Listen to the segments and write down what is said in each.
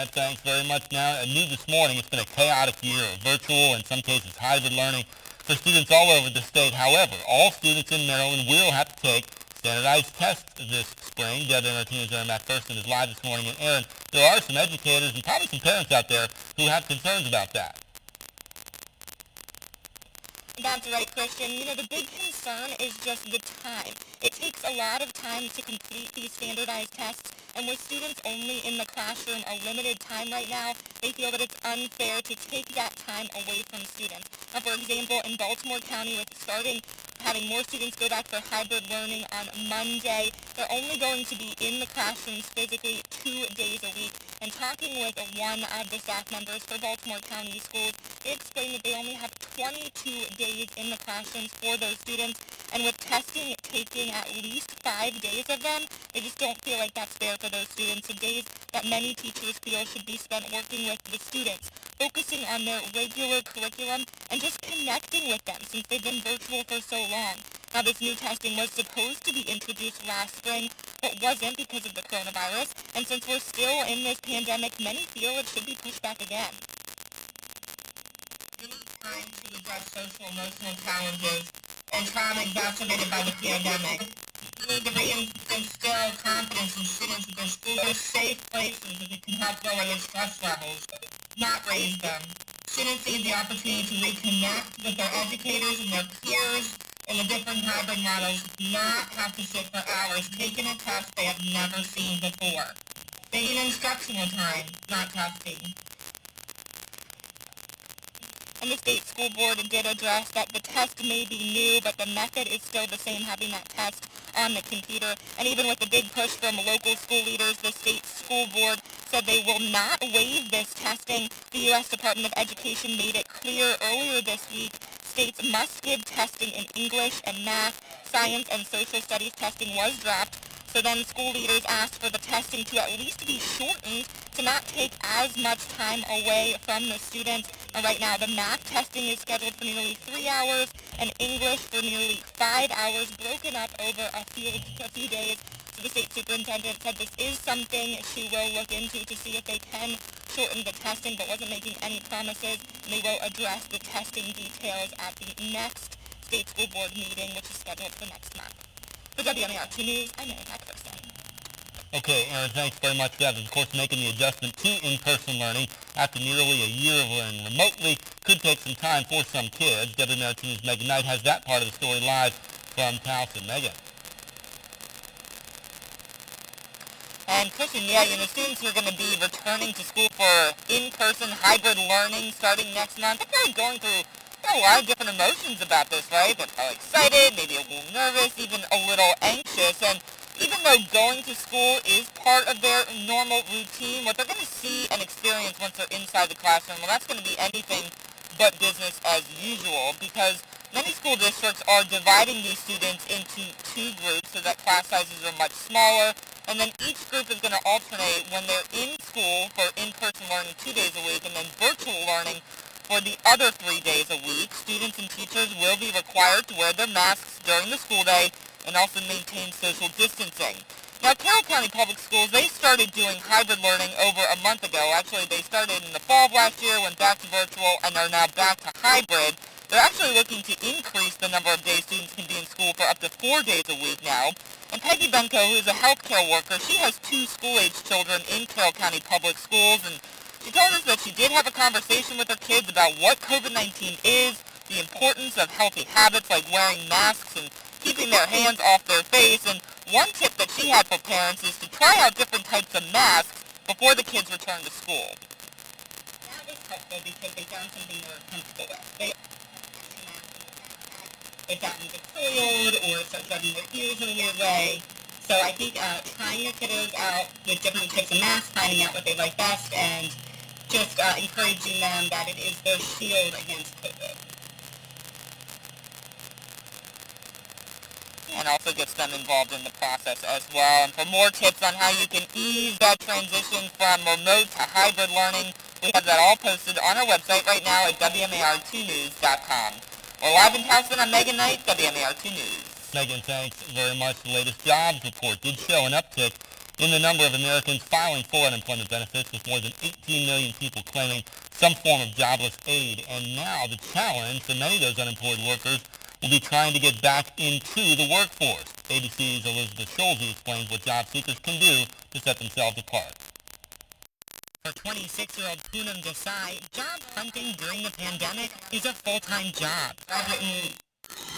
Ed, thanks very much. Now, new this morning, it's been a chaotic year of virtual, in some cases hybrid learning for students all over the state. However, all students in Maryland will have to take standardized tests this spring. Debbie and our team is there. Matt Thurston is live this morning. And Aaron, there are some educators and probably some parents out there who have concerns about that. That's right, Christian. You know, the big concern is just the time. It takes a lot of time to complete these standardized tests, and with students only in the classroom a limited time right now, they feel that it's unfair to take that time away from students. Now, for example, in Baltimore County, with having more students go back for hybrid learning on Monday, they're only going to be in the classrooms physically 2 days a week. And talking with one of the staff members for Baltimore County Schools, they explained that they only have 22 days in the classrooms for those students, and with testing taking at least 5 days of them, they just don't feel like that's fair for those students. The days that many teachers feel should be spent working with the students, focusing on their regular curriculum, and just connecting with them since they've been virtual for so long. Now, this new testing was supposed to be introduced last spring, but wasn't because of the coronavirus, and since we're still in this pandemic, many feel it should be pushed back again. We need time to address social emotional challenges and trauma exacerbated by the pandemic. We need to reinstill confidence in students that their schools are safe places that they can help lower their stress levels, not raise them. Students need the opportunity to reconnect with their educators and their peers in the different hybrid models, not have to sit for hours taking a test they have never seen before. They need instructional time, not testing. And the state school board did address that the test may be new, but the method is still the same, having that test on the computer. And even with the big push from local school leaders, the state school board said they will not waive this testing. The U.S. Department of Education made it clear earlier this week states must give testing in English and math. Science and social studies testing was dropped. So then school leaders asked for the testing to at least be shortened to not take as much time away from the students. And right now, the math testing is scheduled for nearly 3 hours and English for nearly 5 hours, broken up over a few days. So the state superintendent said this is something she will look into to see if they can shorten the testing, but wasn't making any promises. And they will address the testing details at the next state school board meeting, which is scheduled for next month. For WMAR 2 News, I'm Erin McPherson. Okay, Aaron, thanks very much for that. Of course, making the adjustment to in-person learning after nearly a year of learning remotely could take some time for some kids. WMAR 2 News' Megan Knight has that part of the story live from Towson. Megan. And Christian, yeah, you know, students who are going to be returning to school for in-person hybrid learning starting next month, they're probably going through a lot of different emotions about this, right? They're probably excited, maybe a little nervous, even a little anxious. And even though going to school is part of their normal routine, what they're going to see and experience once they're inside the classroom, well, that's going to be anything but business as usual, because many school districts are dividing these students into 2 groups so that class sizes are much smaller, and then each group is going to alternate when they're in school for in-person learning 2 days a week and then virtual learning for the other 3 days a week. Students and teachers will be required to wear their masks during the school day and also maintain social distancing. Now, Carroll County Public Schools, they started doing hybrid learning over a month ago. Actually, they started in the fall of last year, went back to virtual, and are now back to hybrid. They're actually looking to increase the number of days students can be in school for up to 4 days a week now. And Peggy Benko, who is a healthcare worker, she has 2 school-age children in Carroll County Public Schools, and she told us that she did have a conversation with her kids about what COVID-19 is, the importance of healthy habits like wearing masks and keeping their hands off their face, and one tip that she had for parents is to try out different types of masks before the kids return to school. That was helpful because they found something they were comfortable with. It got either coiled or it started rubbing their ears in a weird way. So I think trying your kiddos out with different types of masks, finding out what they like best, and just encouraging them that it is their shield against COVID. And also gets them involved in the process as well. And for more tips on how you can ease that transition from remote to hybrid learning, we have that all posted on our website right now at WMAR2news.com. We're live in Towson. I'm Megan Knight, WMAR 2 News. Megan, thanks very much. The latest jobs report did show an uptick in the number of Americans filing for unemployment benefits, with more than 18 million people claiming some form of jobless aid. And now the challenge for many of those unemployed workers will be trying to get back into the workforce. ABC's Elizabeth Schulze explains what job seekers can do to set themselves apart. For 26-year-old Poonam Desai, job hunting during the pandemic is a full-time job. I've written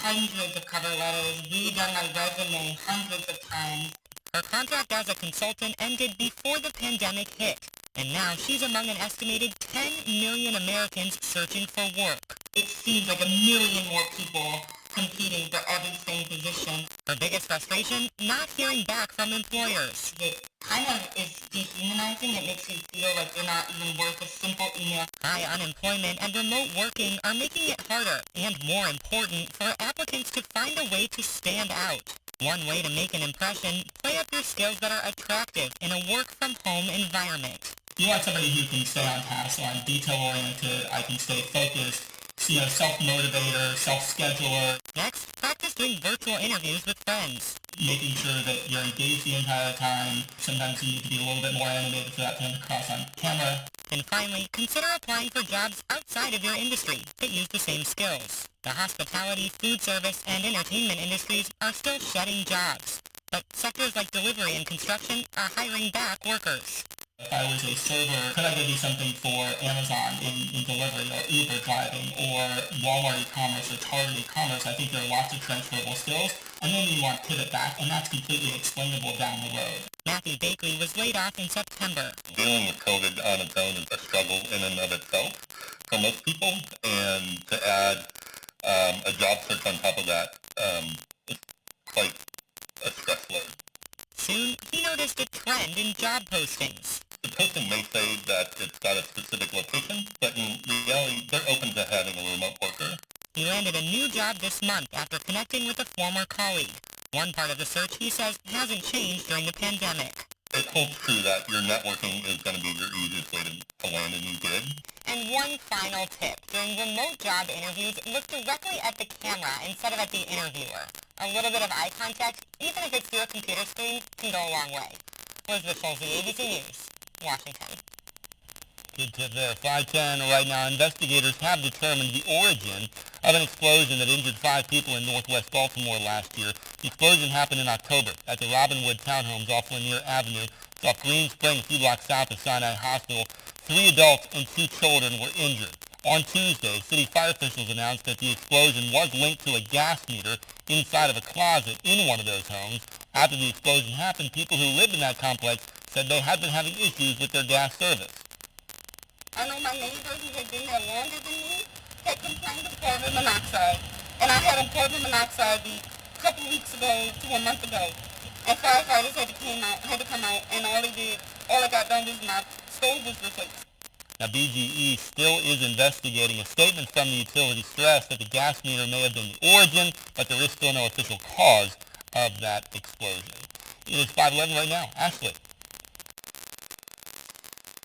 hundreds of cover letters, redone my resume hundreds of times. Her contract as a consultant ended before the pandemic hit, and now she's among an estimated 10 million Americans searching for work. It seems like a million more people competing for every same position. Her biggest frustration, not hearing back from employers. It kind of is dehumanizing. It makes you feel like you're not even worth a simple email. High unemployment and remote working are making it harder and more important for applicants to find a way to stand out. One way to make an impression, play up your skills that are attractive in a work-from-home environment. You want somebody who can stay on task, so I'm detail-oriented, I can stay focused, self-motivator, self-scheduler. Next, practice doing virtual interviews with friends. Making sure that you're engaged the entire time. Sometimes you need to be a little bit more animated for that to come across on camera. And finally, consider applying for jobs outside of your industry that use the same skills. The hospitality, food service, and entertainment industries are still shedding jobs, but sectors like delivery and construction are hiring back workers. If I was a server, could I go do something for Amazon in delivery, or Uber driving, or Walmart e-commerce, or Target e-commerce? I think there are lots of transferable skills, and then you want to pivot back, and that's completely explainable down the road. Matthew Bakley was laid off in September. Dealing with COVID on its own is a struggle in and of itself for most people, and to add a job search on top of that is quite a stress load. Soon, he noticed a trend in job postings. The posting may say that it's got a specific location, but in reality, they're open to having a remote worker. He landed a new job this month after connecting with a former colleague. One part of the search, he says, hasn't changed during the pandemic. It holds true that your networking is going to be your easiest way to land a new gig. And one final tip. During remote job interviews, look directly at the camera instead of at the interviewer. A little bit of eye contact, even if it's through a computer screen, can go a long way. Elizabeth Schulze, ABC News, Washington. Good tip there. 510 right now. Investigators have determined the origin of an explosion that injured 5 people in northwest Baltimore last year. The explosion happened in October at the Robinwood Townhomes off Lanier Avenue. It's off Green Spring, a few blocks south of Sinai Hospital. 3 adults and 2 children were injured. On Tuesday, city fire officials announced that the explosion was linked to a gas meter inside of a closet in one of those homes. After the explosion happened, people who lived in that complex said they had been having issues with their gas service. I know my neighbor who had been there longer than me had complained of carbon monoxide. And I had a carbon monoxide a couple of weeks ago to a month ago. And firefighters had to come out, and all I got done was my stove was replaced. Now, BGE still is investigating. A statement from the utility stressed that the gas meter may have been the origin, but there is still no official cause of that explosion. It is 5:11 right now. Ashley.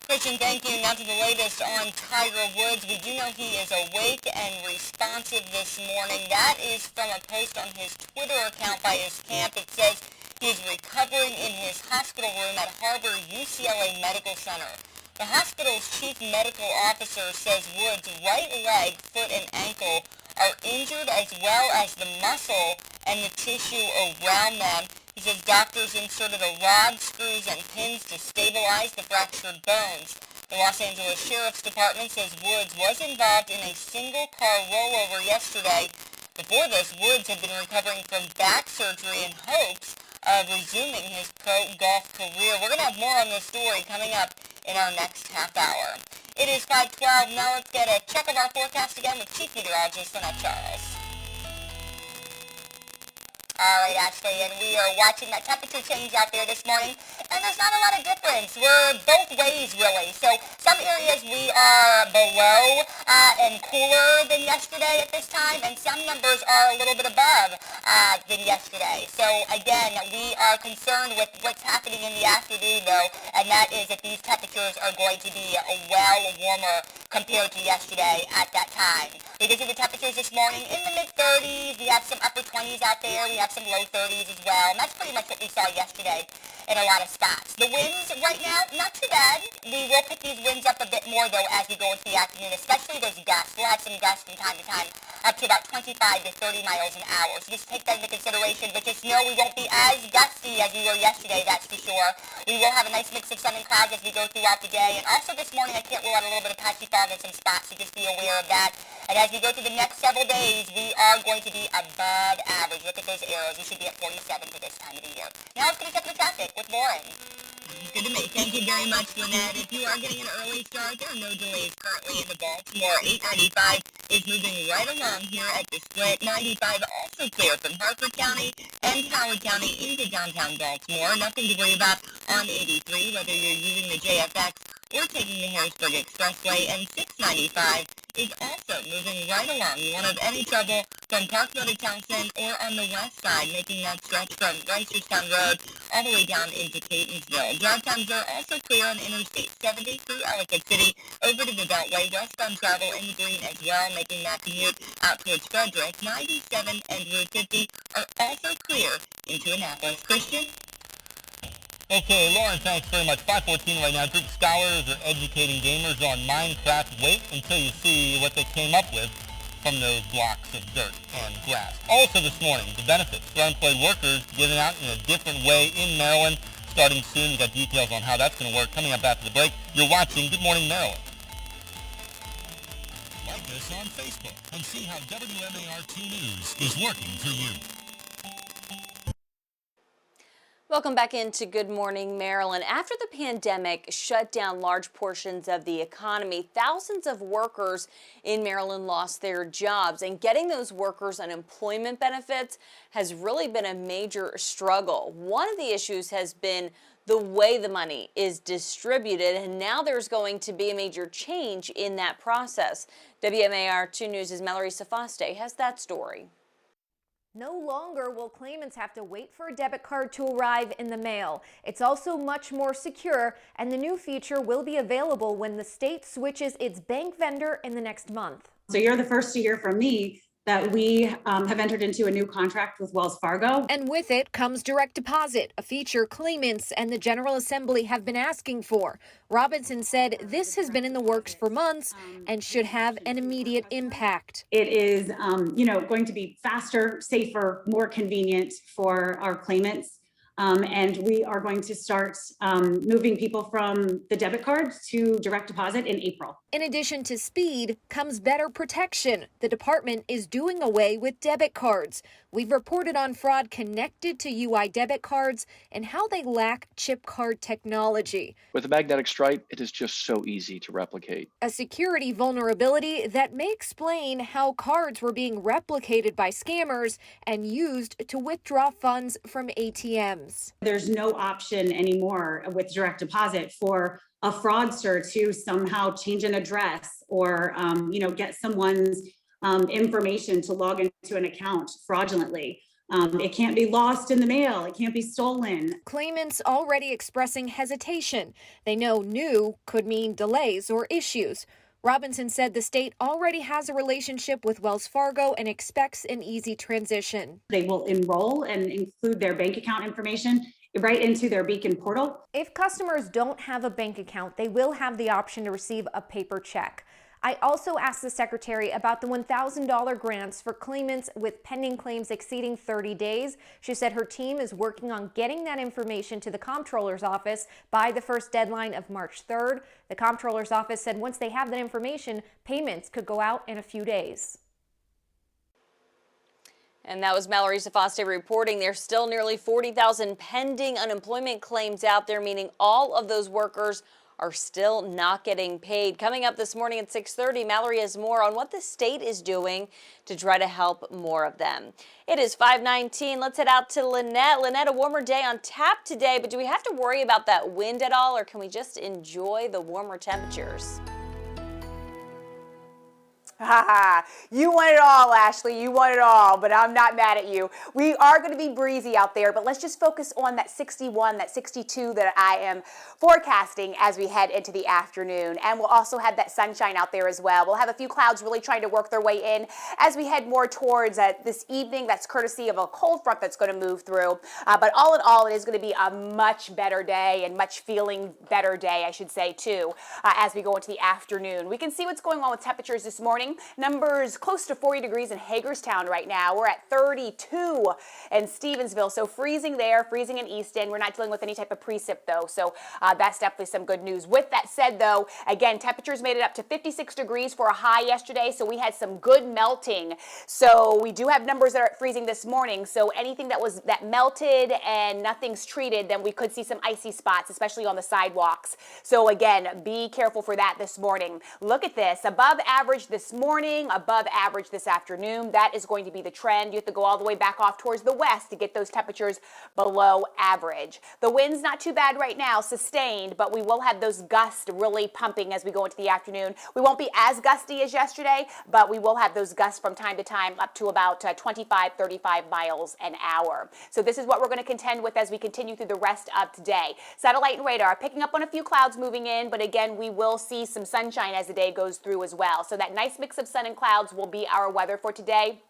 Christian, thank you. Now to the latest on Tiger Woods. We do know he is awake and responsive this morning. That is from a post on his Twitter account by his camp. It says he is recovering in his hospital room at Harbor UCLA Medical Center. The hospital's chief medical officer says Woods' right leg, foot, and ankle are injured, as well as the muscle and the tissue around them. He says doctors inserted a rod, screws, and pins to stabilize the fractured bones. The Los Angeles Sheriff's Department says Woods was involved in a single-car rollover yesterday. Before this, Woods had been recovering from back surgery in hopes of resuming his pro golf career. We're going to have more on this story coming up in our next half hour. It is 5:12. Now let's get a check of our forecast again with Chief Meteorologist Lynette Charles. All right, Ashley, and we are watching that temperature change out there this morning, and there's not a lot of difference. We're both ways, really. So some areas we are below and cooler than yesterday at this time, and some numbers are a little bit above than yesterday. So, again, we are concerned with what's happening in the afternoon, though, and that is that these temperatures are going to be well warmer compared to yesterday at that time. We can see the temperatures this morning in the mid-30s. We have some upper 20s out there. We have some low 30s as well. And that's pretty much what we saw yesterday in a lot of spots. The winds right now, not too bad. We will pick these winds up a bit more, though, as we go into the afternoon, especially those gusts. We'll have some gusts from time to time, up to about 25 to 30 miles an hour. So just take that into consideration, but just know we won't be as gusty as we were yesterday, that's for sure. We will have a nice mix of sun and clouds as we go throughout the day. And also this morning, I can't rule out a little bit of patchy fog in some spots, so just be aware of that. And as we go through the next several days, we are going to be above average. Look at those arrows. We should be at 47 for this time of the year. Now let's get to check the traffic with Lauren. Good to me. Thank you very much, Lynette. If you are getting an early start, there are no delays currently in the Baltimore. 895 is moving right along here at the split. 95 also clear from Harford County and Howard County into downtown Baltimore. Nothing to worry about on 83, whether you're using the JFX or taking the Harrisburg Expressway. And 695 is also moving right along. You won't have any trouble from Parkville to Townsend or on the west side, making that stretch from Reisterstown Road all the way down into Catonsville. Drive times are also clear on Interstate 70 through Ellicott City over to the Beltway. Westbound travel in the green as well, making that commute out towards Frederick. 97 and Route 50 are also clear into Annapolis. Christian? Okay, Lauren, thanks very much. 5:14 right now. Greek scholars are educating gamers on Minecraft. Wait until you see what they came up with from those blocks of dirt and grass. Also this morning, the benefits for unemployed workers given out in a different way in Maryland starting soon. We've got details on how that's going to work coming up after the break. You're watching Good Morning Maryland. Like us on Facebook and see how WMAR2 News is working for you. Welcome back into Good Morning Maryland. After the pandemic shut down large portions of the economy, thousands of workers in Maryland lost their jobs, and getting those workers unemployment benefits has really been a major struggle. One of the issues has been the way the money is distributed, and now there's going to be a major change in that process. WMAR2 News' Mallory Safaste has that story. No longer will claimants have to wait for a debit card to arrive in the mail. It's also much more secure, and the new feature will be available when the state switches its bank vendor in the next month. So you're the first to hear from me that we have entered into a new contract with Wells Fargo. And with it comes direct deposit, a feature claimants and the General Assembly have been asking for. Robinson said this has been in the works for months and should have an immediate impact. It is, going to be faster, safer, more convenient for our claimants. And we are going to start moving people from the debit card to direct deposit in April. In addition to speed comes better protection. The department is doing away with debit cards. We've reported on fraud connected to UI debit cards and how they lack chip card technology. With a magnetic stripe, it is just so easy to replicate. A security vulnerability that may explain how cards were being replicated by scammers and used to withdraw funds from ATMs. There's no option anymore with direct deposit for a fraudster to somehow change an address or, get someone's information to log into an account fraudulently. It can't be lost in the mail. It can't be stolen. Claimants already expressing hesitation. They know new could mean delays or issues. Robinson said the state already has a relationship with Wells Fargo and expects an easy transition. They will enroll and include their bank account information right into their Beacon portal. If customers don't have a bank account, they will have the option to receive a paper check. I also asked the secretary about the $1,000 grants for claimants with pending claims exceeding 30 days. She said her team is working on getting that information to the comptroller's office by the first deadline of March 3rd. The comptroller's office said once they have that information, payments could go out in a few days. And that was Mallory Safaste reporting. There's still nearly 40,000 pending unemployment claims out there, meaning all of those workers are still not getting paid. Coming up this morning at 6:30, Mallory has more on what the state is doing to try to help more of them. It is 5:19. Let's head out to Lynette. Lynette, a warmer day on tap today, but do we have to worry about that wind at all, or can we just enjoy the warmer temperatures? You want it all, Ashley. You want it all, but I'm not mad at you. We are going to be breezy out there, but let's just focus on that 61, that 62 that I am forecasting as we head into the afternoon. And we'll also have that sunshine out there as well. We'll have a few clouds really trying to work their way in as we head more towards this evening. That's courtesy of a cold front that's going to move through. But all in all, it is going to be a much better day and much feeling better day, I should say, too, as we go into the afternoon. We can see what's going on with temperatures this morning. Numbers close to 40 degrees in Hagerstown right now. We're at 32 in Stevensville, so freezing there, freezing in Easton. We're not dealing with any type of precip though, so that's definitely some good news. With that said though, again, temperatures made it up to 56 degrees for a high yesterday, so we had some good melting. So we do have numbers that are at freezing this morning, so anything that melted and nothing's treated, then we could see some icy spots, especially on the sidewalks. So again, be careful for that this morning. Look at this, above average this morning, above average this afternoon. That is going to be the trend. You have to go all the way back off towards the west to get those temperatures below average. The wind's not too bad right now, sustained, but we will have those gusts really pumping as we go into the afternoon. We won't be as gusty as yesterday, but we will have those gusts from time to time up to about 25, 35 miles an hour. So this is what we're going to contend with as we continue through the rest of today. Satellite and radar picking up on a few clouds moving in, but again, we will see some sunshine as the day goes through as well. So that nice mix of sun and clouds will be our weather for today.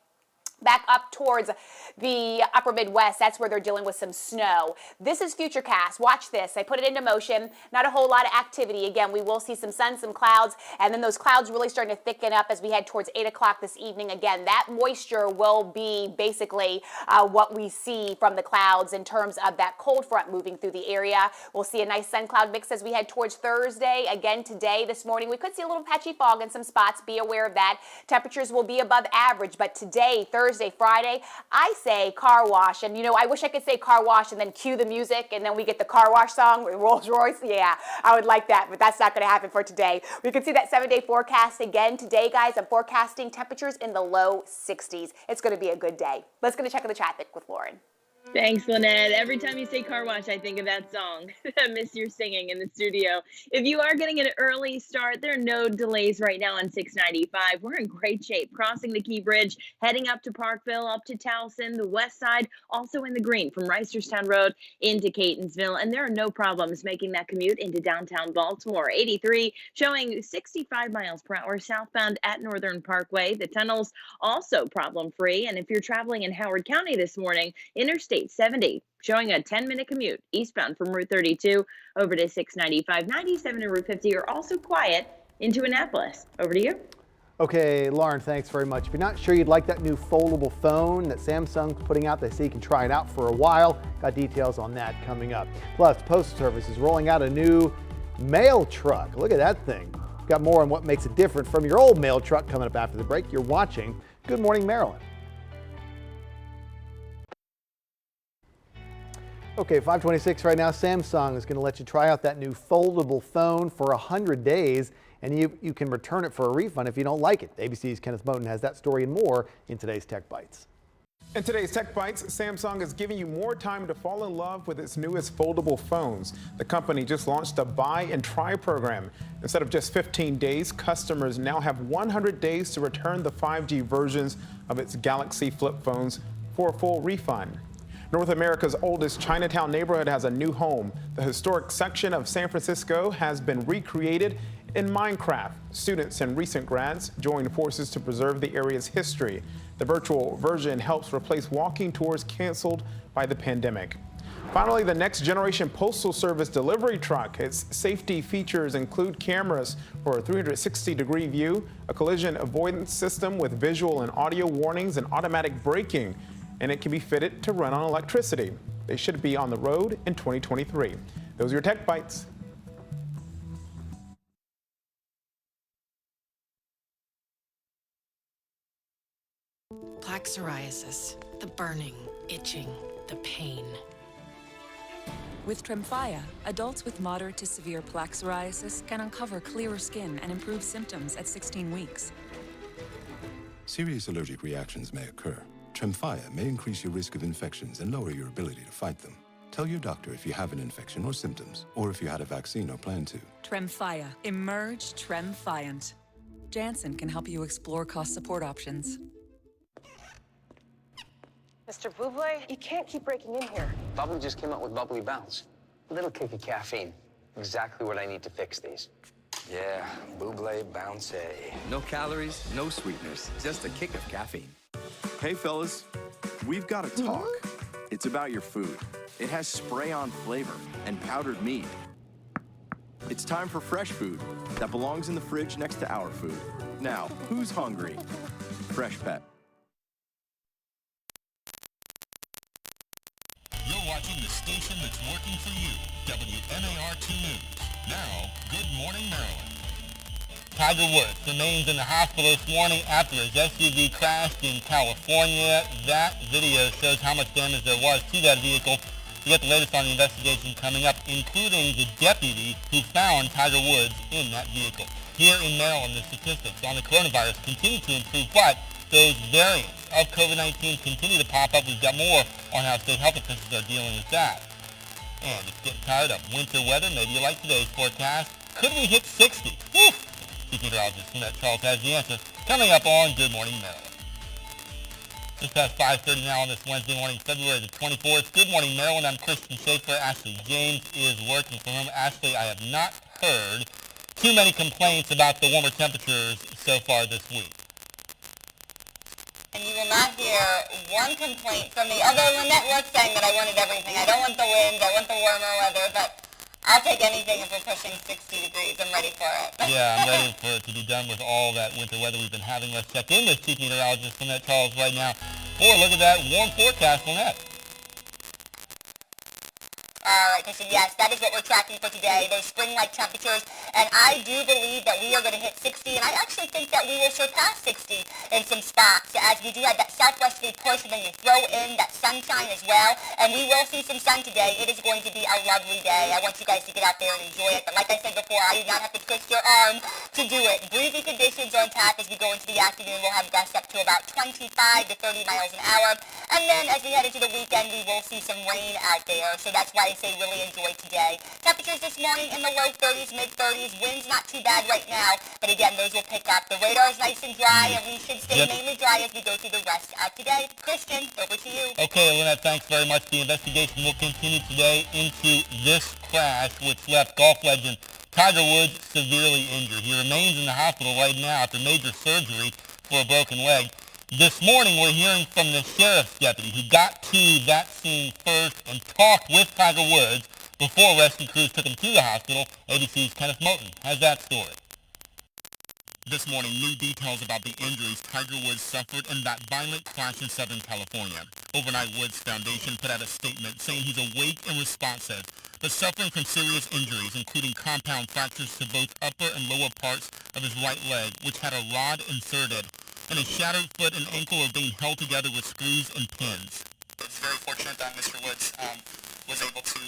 Back up towards the upper Midwest, that's where they're dealing with some snow. This is Futurecast. Watch this. I put it into motion. Not a whole lot of activity. Again, we will see some sun, some clouds, and then those clouds really starting to thicken up as we head towards 8 o'clock this evening. Again, that moisture will be basically what we see from the clouds in terms of that cold front moving through the area. We'll see a nice sun-cloud mix as we head towards Thursday. Again, today, this morning, we could see a little patchy fog in some spots. Be aware of that. Temperatures will be above average, but today, Thursday, Friday, I say car wash. And, you know, I wish I could say car wash and then cue the music and then we get the car wash song with Rolls Royce. Yeah, I would like that, but that's not going to happen for today. We can see that 7-day forecast again today, guys. I'm forecasting temperatures in the low 60s. It's going to be a good day. Let's go to check on the traffic with Lauren. Thanks, Lynette. Every time you say car wash, I think of that song. I miss your singing in the studio. If you are getting an early start, there are no delays right now on 695. We're in great shape. Crossing the Key Bridge, heading up to Parkville, up to Towson, the west side, also in the green from Reisterstown Road into Catonsville. And there are no problems making that commute into downtown Baltimore. 83 showing 65 miles per hour southbound at Northern Parkway. The tunnel's also problem-free. And if you're traveling in Howard County this morning, Interstate 70 showing a 10-minute commute eastbound from Route 32 over to 695. 97 and Route 50 are also quiet into Annapolis. Over to you. Okay, Lauren, thanks very much. If you're not sure you'd like that new foldable phone that Samsung's putting out, they say you can try it out for a while. Got details on that coming up. Plus, Postal Service is rolling out a new mail truck. Look at that thing. Got more on what makes it different from your old mail truck coming up after the break. You're watching Good Morning Maryland. Okay, 5:26 right now. Samsung is going to let you try out that new foldable phone for 100 days, and you can return it for a refund if you don't like it. ABC's Kenneth Moten has that story and more in today's Tech Bites. In today's Tech Bites, Samsung is giving you more time to fall in love with its newest foldable phones. The company just launched a buy and try program. Instead of just 15 days, customers now have 100 days to return the 5G versions of its Galaxy flip phones for a full refund. North America's oldest Chinatown neighborhood has a new home. The historic section of San Francisco has been recreated in Minecraft. Students and recent grads joined forces to preserve the area's history. The virtual version helps replace walking tours canceled by the pandemic. Finally, the next generation Postal Service delivery truck. Its safety features include cameras for a 360-degree view, a collision avoidance system with visual and audio warnings, and automatic braking. And it can be fitted to run on electricity. They should be on the road in 2023. Those are your Tech Bites. Plaque psoriasis, the burning, itching, the pain. With Tremfya, adults with moderate to severe plaque psoriasis can uncover clearer skin and improve symptoms at 16 weeks. Serious allergic reactions may occur. Tremfya may increase your risk of infections and lower your ability to fight them. Tell your doctor if you have an infection or symptoms, or if you had a vaccine or plan to. Tremfya. Emerge Tremfyant. Jansen can help you explore cost support options. Mr. Buble, you can't keep breaking in here. Bubbly just came out with Bubbly Bounce. A little kick of caffeine. Exactly what I need to fix these. Yeah, Buble Bounce. No calories, no sweeteners, just a kick of caffeine. Hey fellas, we've got to talk. It's about your food. It has spray-on flavor and powdered meat. It's time for fresh food that belongs in the fridge next to our food. Now, who's hungry? Fresh Pet. You're watching the station that's working for you, WMAR 2 News. Now, Good Morning Maryland. Tiger Woods remains in the hospital this morning after his SUV crashed in California. That video shows how much damage there was to that vehicle. We get the latest on the investigation coming up, including the deputy who found Tiger Woods in that vehicle. Here in Maryland, the statistics on the coronavirus continue to improve, but those variants of COVID-19 continue to pop up. We've got more on how state health officials are dealing with that. And it's getting tired of winter weather. Maybe you like today's forecast. Could we hit 60? Woo! Chief Meteorologist Annette Charles has the answer coming up on Good Morning Maryland. Just past 5:30 now on this Wednesday morning, February the 24th. Good morning, Maryland. I'm Christian Schaefer. Ashley James is working from home. Ashley, I have not heard too many complaints about the warmer temperatures so far this week. And you will not hear one complaint from me, although Lynette was saying that I wanted everything. I don't want the wind, I want the warmer weather, but I'll take anything if we're pushing 60 degrees. I'm ready for it. Yeah, I'm ready for it to be done with all that winter weather we've been having. Let's check in with Chief Meteorologist Lynette Charles right now. Boy, look at that warm forecast, Lynette. All right, Christian, yes, that is what we're tracking for today, those spring-like temperatures, and I do believe that we are going to hit 60, and I actually think that we will surpass 60 in some spots, as we do have that southwesterly push, and then you throw in that sunshine as well, and we will see some sun today. It is going to be a lovely day. I want you guys to get out there and enjoy it, but like I said before, I do not have to twist your arm to do it. Breezy conditions on tap as we go into the afternoon. We'll have gusts up to about 25 to 30 miles an hour, and then as we head into the weekend, we will see some rain out there, so that's why I say really enjoy today. Temperatures this morning in the low 30s, mid-30s. Wind's not too bad right now, but again, those will pick up. The radar is nice and dry, and we should stay mainly dry as we go through the rest of today. Christian, over to you. Okay, Lynette, thanks very much. The investigation will continue today into this crash, which left golf legend Tiger Woods severely injured. He remains in the hospital right now after major surgery for a broken leg. This morning, we're hearing from the sheriff's deputy who got to that scene first and talked with Tiger Woods before rescue crews took him to the hospital. ABC's Kenneth Moten has that story. This morning, new details about the injuries Tiger Woods suffered in that violent crash in Southern California. Overnight, Woods Foundation put out a statement saying he's awake and responsive, but suffering from serious injuries, including compound fractures to both upper and lower parts of his right leg, which had a rod inserted, and his shattered foot and ankle are being held together with screws and pins. It's very fortunate that Mr. Woods was able to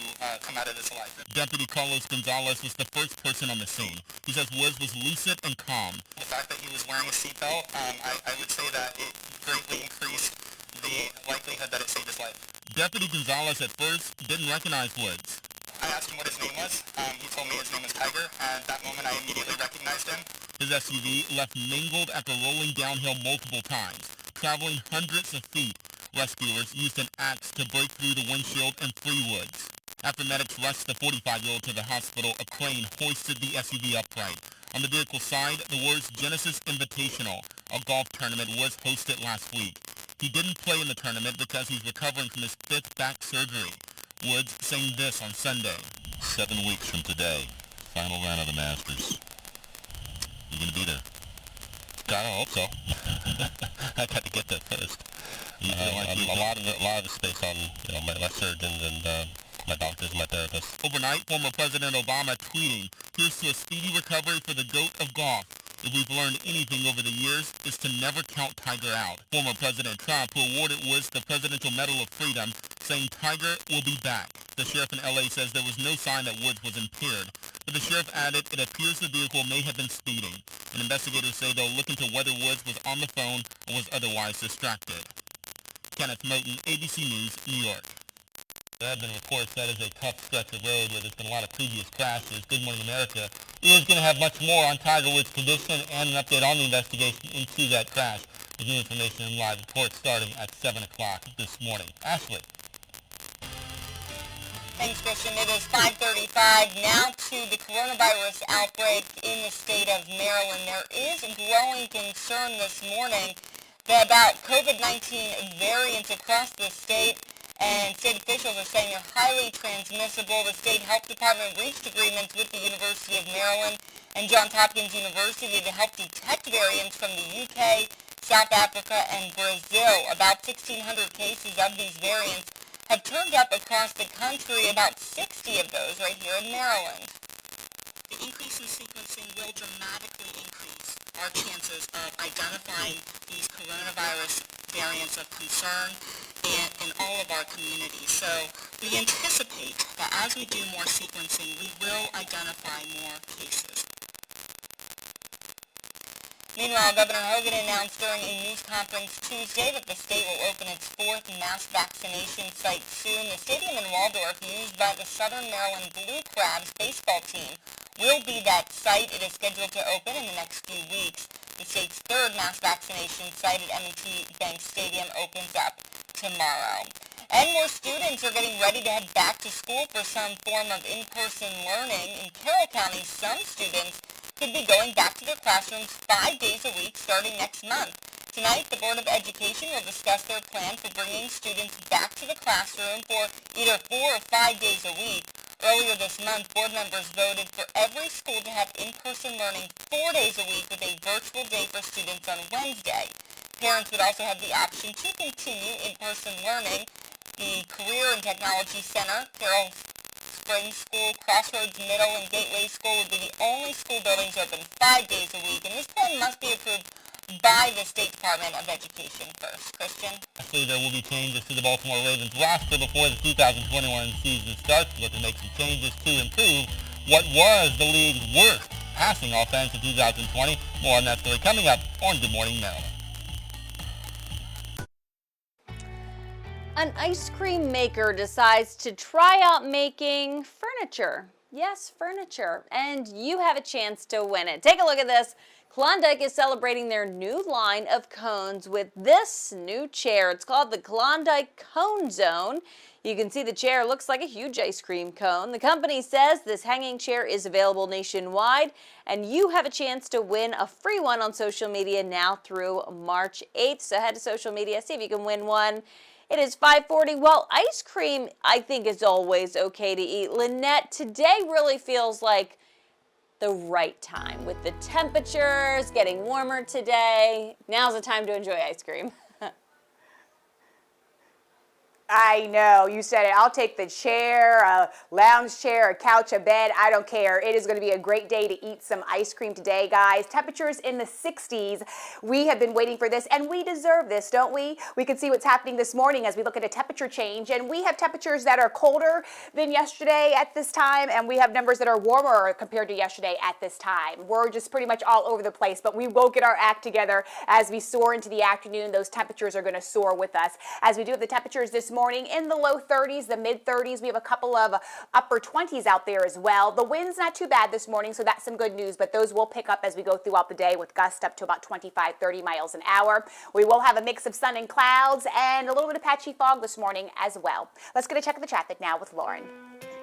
come out of this alive. Deputy Carlos Gonzalez was the first person on the scene. He says Woods was lucid and calm. The fact that he was wearing a seatbelt, I would say that it greatly increased the likelihood that it saved his life. Deputy Gonzalez at first didn't recognize Woods. I asked him what his name was. He told me his name was Tiger, and at that moment I immediately recognized him. His SUV left mangled after rolling downhill multiple times. Traveling hundreds of feet, rescuers used an axe to break through the windshield and free Woods. After medics rushed the 45-year-old to the hospital, a crane hoisted the SUV upright. On the vehicle side, the words Genesis Invitational, a golf tournament, was hosted last week. He didn't play in the tournament because he's recovering from his 5th back surgery. Woods saying this on Sunday. 7 weeks from today, final round of the Masters. You gonna be there? God, I hope so. I got to get there first. A lot of it stays on my surgeons and my doctors and my therapists. Overnight, former President Obama tweeting, "Here's to a speedy recovery for the GOAT of golf. If we've learned anything over the years, is to never count Tiger out." Former President Trump, who awarded Woods the Presidential Medal of Freedom, saying Tiger will be back. The sheriff in L.A. says there was no sign that Woods was impaired, but the sheriff added it appears the vehicle may have been speeding. And investigators say they'll look into whether Woods was on the phone or was otherwise distracted. Kenneth Moten, ABC News, New York. There have been reports that is a tough stretch of road where there's been a lot of previous crashes. Good Morning America is going to have much more on Tiger Woods' condition and an update on the investigation into that crash. With new information and live reports starting at 7 o'clock this morning. Ashley. Thanks, Christian. It is 5:35. Now to the coronavirus outbreak in the state of Maryland. There is growing concern this morning about COVID-19 variants across the state, and state officials are saying they're highly transmissible. The state health department reached agreements with the University of Maryland and Johns Hopkins University to help detect variants from the UK, South Africa, and Brazil. About 1,600 cases of these variants have turned up across the country, about 60 of those right here in Maryland. The increase in sequencing will dramatically increase our chances of identifying these coronavirus variants of concern in all of our communities. So we anticipate that as we do more sequencing, we will identify more cases. Meanwhile, Governor Hogan announced during a news conference Tuesday that the state will open its fourth mass vaccination site soon. The stadium in Waldorf, used by the Southern Maryland Blue Crabs baseball team, will be that site. It is scheduled to open in the next few weeks. The state's third mass vaccination site at M&T Bank Stadium opens up tomorrow. And more students are getting ready to head back to school for some form of in-person learning. In Carroll County, some students could be going back to their classrooms 5 days a week starting next month. Tonight, the Board of Education will discuss their plan for bringing students back to the classroom for either 4 or 5 days a week. Earlier this month, board members voted for every school to have in-person learning 4 days a week with a virtual day for students on Wednesday. Parents would also have the option to continue in-person learning. The Career and Technology Center, Carroll Springs School, Crossroads Middle, and Gateway School would be the only school buildings open 5 days a week, and this plan must be approved by the State Department of Education first. Christian? Lastly, there will be changes to the Baltimore Ravens roster before the 2021 season starts. We're looking to make some changes to improve what was the league's worst passing offense in 2020. More on that story coming up on Good Morning Maryland. An ice cream maker decides to try out making furniture. Yes, furniture. And you have a chance to win it. Take a look at this. Klondike is celebrating their new line of cones with this new chair. It's called the Klondike Cone Zone. You can see the chair looks like a huge ice cream cone. The company says this hanging chair is available nationwide, and you have a chance to win a free one on social media now through March 8th. So head to social media, see if you can win one. It is 5:40. Well, ice cream, I think, is always okay to eat. Lynette, today really feels like the right time with the temperatures getting warmer today. Now's the time to enjoy ice cream. I know, you said it. I'll take the chair, a lounge chair, a couch, a bed. I don't care. It is going to be a great day to eat some ice cream today, guys. Temperatures in the 60s. We have been waiting for this, and we deserve this, don't we? We can see what's happening this morning as we look at a temperature change, and we have temperatures that are colder than yesterday at this time, and we have numbers that are warmer compared to yesterday at this time. We're just pretty much all over the place, but we will get our act together as we soar into the afternoon. Those temperatures are going to soar with us. As we do have the temperatures this morning in the low 30s, the mid 30s. We have a couple of upper 20s out there as well. The wind's not too bad this morning, so that's some good news, but those will pick up as we go throughout the day with gusts up to about 25, 30 miles an hour. We will have a mix of sun and clouds and a little bit of patchy fog this morning as well. Let's get a check of the traffic now with Lauren.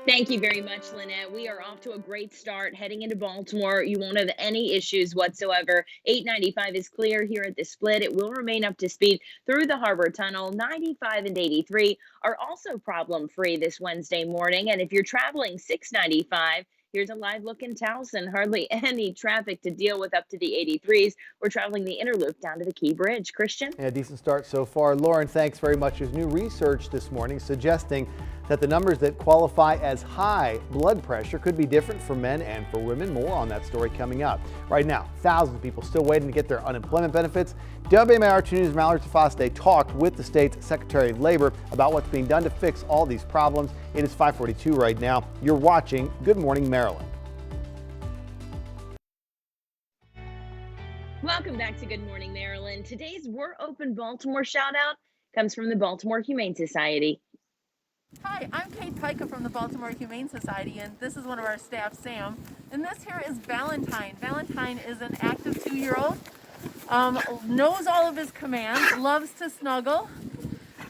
Thank you very much, Lynette. We are off to a great start heading into Baltimore. You won't have any issues whatsoever. 895 is clear here at the split. It will remain up to speed through the Harbor Tunnel. 95 and 83 are also problem-free this Wednesday morning. And if you're traveling 695, here's a live look in Towson. Hardly any traffic to deal with up to the 83s. We're traveling the inner loop down to the Key Bridge. Christian? Yeah, decent start so far. Lauren, thanks very much. There's new research this morning suggesting that the numbers that qualify as high blood pressure could be different for men and for women. More on that story coming up. Right now, thousands of people still waiting to get their unemployment benefits. WMAR 2 News' Mallory Tafaste talked with the state's Secretary of Labor about what's being done to fix all these problems. It is 5:42 right now. You're watching Good Morning Maryland. Welcome back to Good Morning Maryland. Today's We're Open Baltimore shout out comes from the Baltimore Humane Society. Hi, I'm Kate Pica from the Baltimore Humane Society, and this is one of our staff, Sam. And this here is Valentine. Valentine is an active 2-year-old, knows all of his commands, loves to snuggle,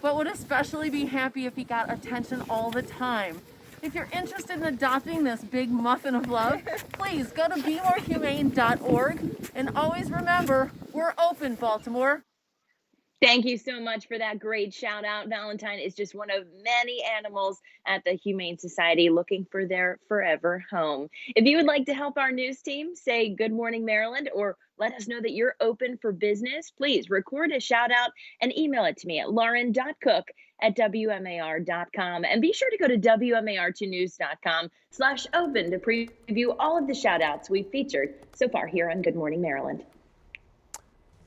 but would especially be happy if he got attention all the time. If you're interested in adopting this big muffin of love, please go to BeMoreHumane.org, and always remember, we're open, Baltimore. Thank you so much for that great shout out. Valentine is just one of many animals at the Humane Society looking for their forever home. If you would like to help our news team say Good Morning Maryland or let us know that you're open for business, please record a shout out and email it to me at lauren.cook@wmar.com. And be sure to go to wmar2news.com/open to preview all of the shout outs we've featured so far here on Good Morning Maryland.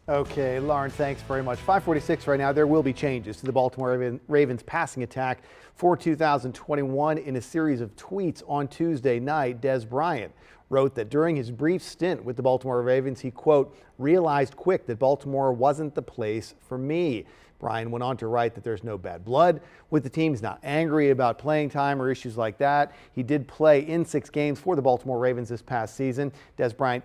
Okay, Lauren, thanks very much. 5:46 right now. There will be changes to the Baltimore Ravens passing attack for 2021. In a series of tweets on Tuesday night, Des Bryant wrote that during his brief stint with the Baltimore Ravens, he, quote, realized quick that Baltimore wasn't the place for me. Brian went on to write that there's no bad blood with the team. He's not angry about playing time or issues like that. He did play in 6 games for the Baltimore Ravens this past season. Des Bryant